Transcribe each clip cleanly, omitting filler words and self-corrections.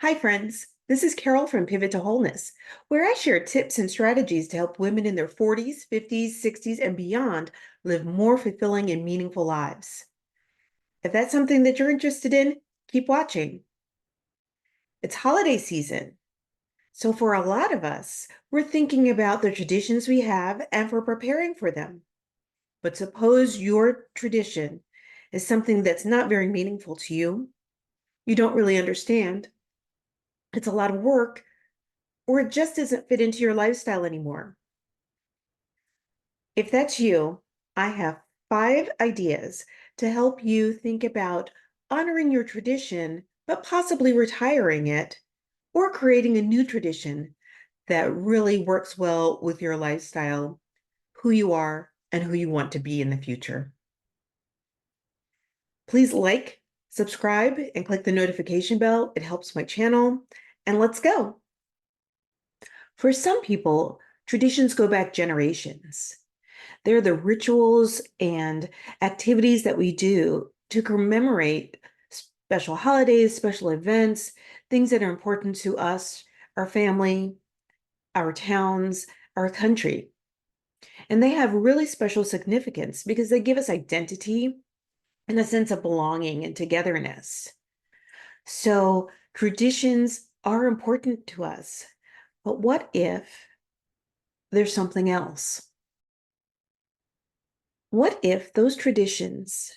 Hi, friends. This is Carol from Pivot to Wholeness, where I share tips and strategies to help women in their 40s, 50s, 60s, and beyond live more fulfilling and meaningful lives. If that's something that you're interested in, keep watching. It's holiday season, so for a lot of us, we're thinking about the traditions we have and we're preparing for them. But suppose your tradition is something that's not very meaningful to you, you don't really understand, it's a lot of work, or it just doesn't fit into your lifestyle anymore. If that's you, I have 5 ideas to help you think about honoring your tradition, but possibly retiring it or creating a new tradition that really works well with your lifestyle, who you are, and who you want to be in the future. Please like, subscribe, and click the notification bell. It helps my channel. And let's go. For some people, traditions go back generations. They're the rituals and activities that we do to commemorate special holidays, special events, things that are important to us, our family, our towns, our country. And they have really special significance because they give us identity and a sense of belonging and togetherness. So traditions are important to us. But what if there's something else? What if those traditions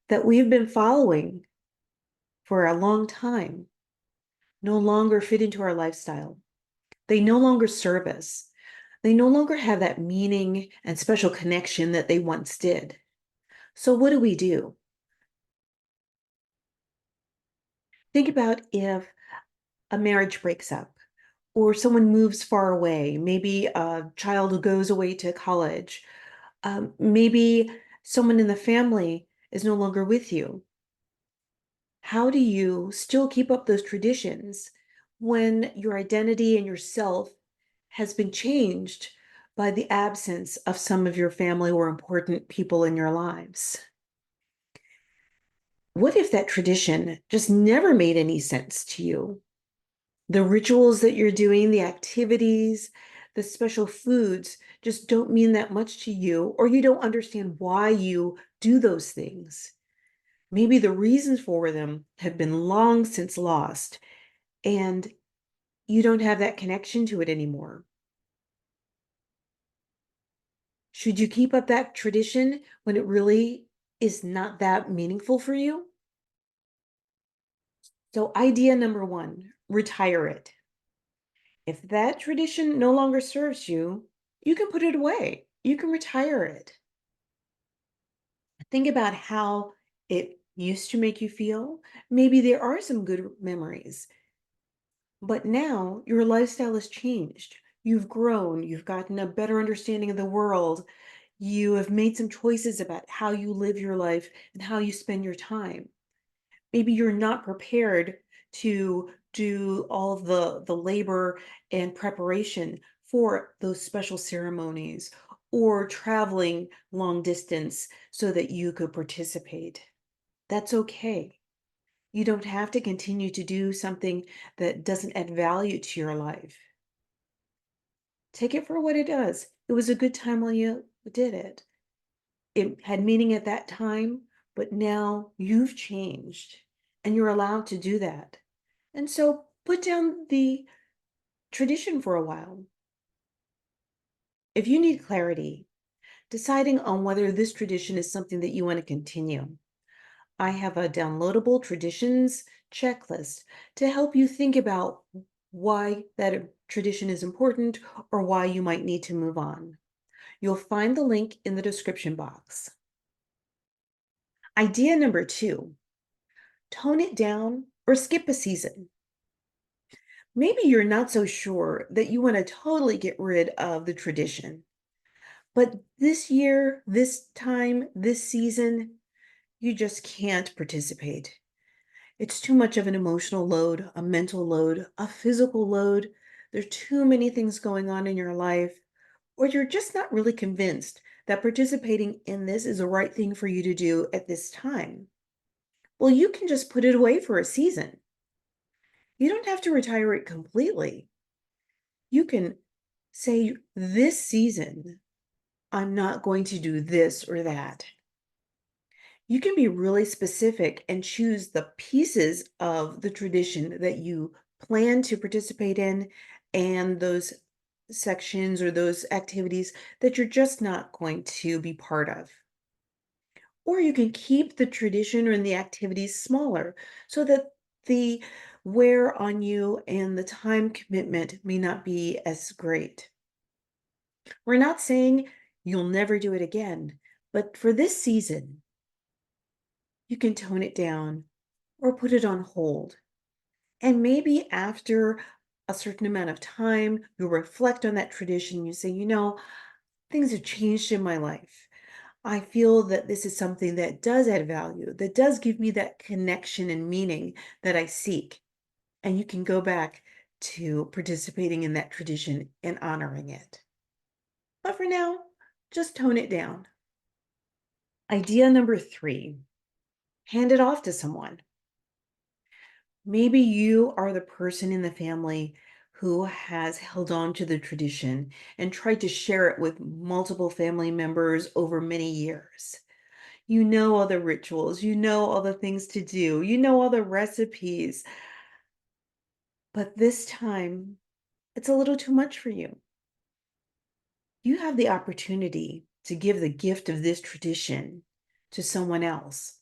that we've been following for a long time no longer fit into our lifestyle? They no longer serve us. They no longer have that meaning and special connection that they once did. So, what do we do? Think about if a marriage breaks up or someone moves far away. Maybe a child goes away to college. Maybe someone in the family is no longer with you. How do you still keep up those traditions when your identity and yourself has been changed by the absence of some of your family or important people in your lives? What if that tradition just never made any sense to you? The rituals that you're doing, the activities, the special foods just don't mean that much to you, or you don't understand why you do those things. Maybe the reasons for them have been long since lost, and you don't have that connection to it anymore. Should you keep up that tradition when it really is not that meaningful for you? So, idea number 1, retire it. If that tradition no longer serves you, you can put it away. You can retire it. Think about how it used to make you feel. Maybe there are some good memories. But now your lifestyle has changed. You've grown, you've gotten a better understanding of the world. You have made some choices about how you live your life and how you spend your time. Maybe you're not prepared to do all of the labor and preparation for those special ceremonies or traveling long distance so that you could participate. That's okay. You don't have to continue to do something that doesn't add value to your life. Take it for what it does. It was a good time when you did it. It had meaning at that time, but now you've changed and you're allowed to do that. And so put down the tradition for a while. If you need clarity, deciding on whether this tradition is something that you want to continue, I have a downloadable traditions checklist to help you think about why that tradition is important or why you might need to move on. You'll find the link in the description box. Idea number 2, tone it down or skip a season. Maybe you're not so sure that you want to totally get rid of the tradition, but this year, this time, this season, you just can't participate. It's too much of an emotional load, a mental load, a physical load. There's too many things going on in your life, or you're just not really convinced that participating in this is the right thing for you to do at this time. Well, you can just put it away for a season. You don't have to retire it completely. You can say, this season, I'm not going to do this or that. You can be really specific and choose the pieces of the tradition that you plan to participate in and those sections or those activities that you're just not going to be part of. Or you can keep the tradition or the activities smaller so that the wear on you and the time commitment may not be as great. We're not saying you'll never do it again, but for this season, you can tone it down or put it on hold. And maybe after a certain amount of time, you'll reflect on that tradition. You say, things have changed in my life. I feel that this is something that does add value, that does give me that connection and meaning that I seek. And you can go back to participating in that tradition and honoring it. But for now, just tone it down. Idea number 3, hand it off to someone. Maybe you are the person in the family who has held on to the tradition and tried to share it with multiple family members over many years. You know all the rituals, you know all the things to do, you know all the recipes, but this time it's a little too much for you. You have the opportunity to give the gift of this tradition to someone else.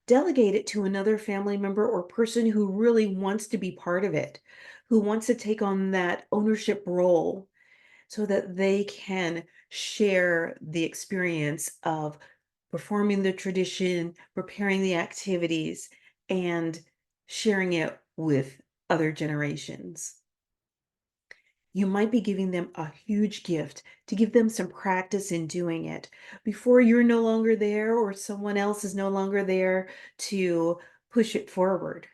Delegate it to another family member or person who really wants to be part of it, who wants to take on that ownership role so that they can share the experience of performing the tradition, preparing the activities, and sharing it with other generations. You might be giving them a huge gift to give them some practice in doing it before you're no longer there or someone else is no longer there to push it forward.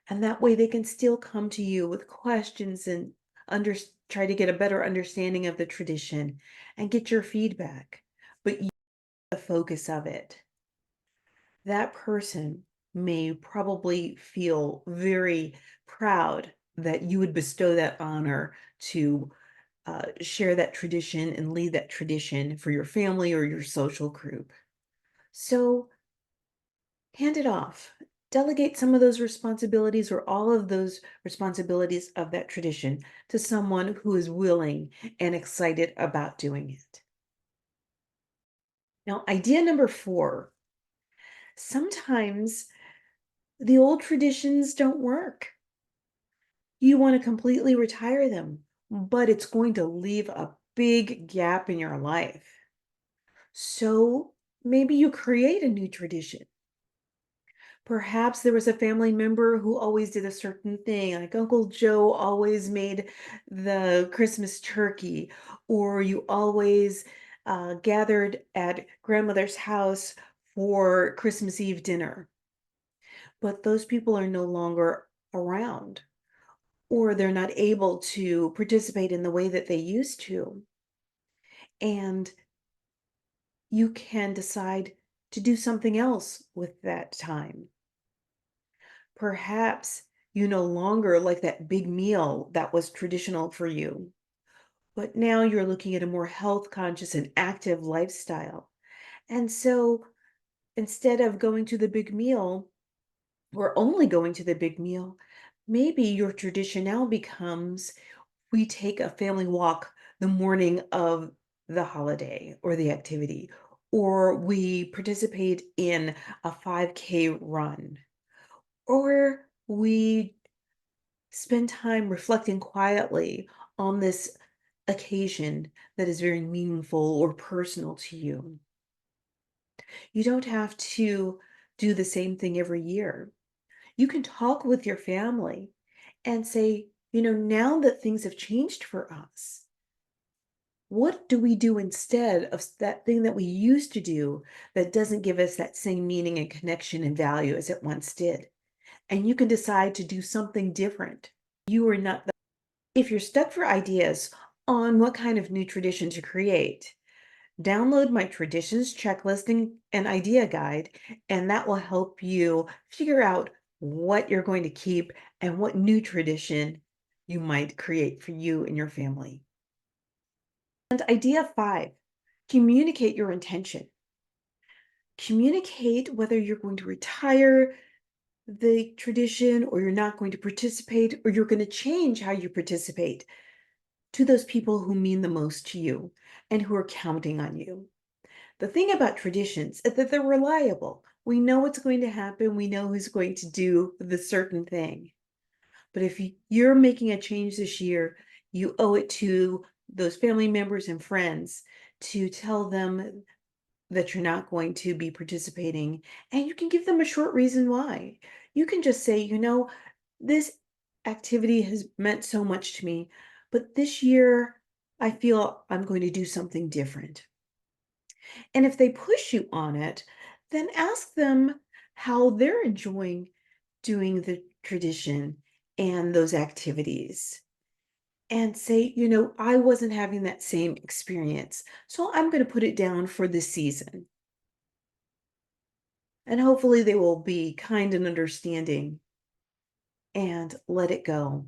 And that way they can still come to you with questions and under, try to get a better understanding of the tradition and get your feedback. But you are the focus of it. That person may probably feel very proud that you would bestow that honor to share that tradition and lead that tradition for your family or your social group. So hand it off. Delegate some of those responsibilities or all of those responsibilities of that tradition to someone who is willing and excited about doing it. Now, idea number 4, sometimes the old traditions don't work. You want to completely retire them, but it's going to leave a big gap in your life. So maybe you create a new tradition. Perhaps there was a family member who always did a certain thing, like Uncle Joe always made the Christmas turkey, or you always gathered at grandmother's house for Christmas Eve dinner. But those people are no longer around, or they're not able to participate in the way that they used to. And you can decide to do something else with that time. Perhaps you no longer like that big meal that was traditional for you, but now you're looking at a more health conscious and active lifestyle. And so instead of going to the big meal or only going to the big meal, maybe your tradition now becomes we take a family walk the morning of the holiday or the activity, or we participate in a 5K run, or we spend time reflecting quietly on this occasion that is very meaningful or personal to you. You don't have to do the same thing every year. You can talk with your family and say, now that things have changed for us, what do we do instead of that thing that we used to do that doesn't give us that same meaning and connection and value as it once did? And you can decide to do something different. You are not If you're stuck for ideas on what kind of new tradition to create, download my traditions checklist and idea guide, and that will help you figure out what you're going to keep, and what new tradition you might create for you and your family. And idea 5, communicate your intention. Communicate whether you're going to retire the tradition or you're not going to participate or you're going to change how you participate to those people who mean the most to you and who are counting on you. The thing about traditions is that they're reliable. We know what's going to happen. We know who's going to do the certain thing. But if you're making a change this year, you owe it to those family members and friends to tell them that you're not going to be participating. And you can give them a short reason why. You can just say, this activity has meant so much to me, but this year I feel I'm going to do something different. And if they push you on it, then ask them how they're enjoying doing the tradition and those activities. And say, I wasn't having that same experience. So I'm going to put it down for this season. And hopefully they will be kind and understanding and let it go.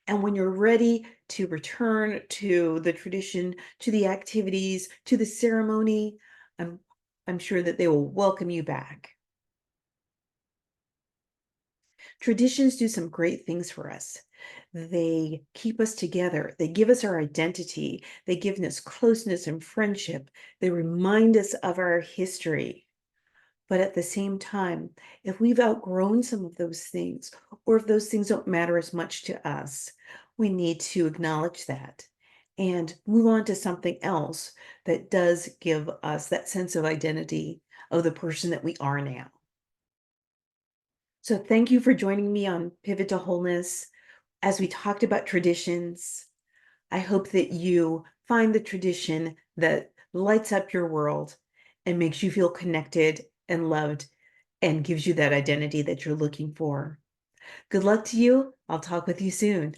And when you're ready to return to the tradition, to the activities, to the ceremony, I'm, I'm sure that they will welcome you back. Traditions do some great things for us. They keep us together. They give us our identity. They give us closeness and friendship. They remind us of our history. But at the same time, if we've outgrown some of those things, or if those things don't matter as much to us, we need to acknowledge that and move on to something else that does give us that sense of identity of the person that we are now. So thank you for joining me on Pivot to Wholeness as we talked about traditions. I hope that you find the tradition that lights up your world and makes you feel connected and loved and gives you that identity that you're looking for. Good luck to you. I'll talk with you soon.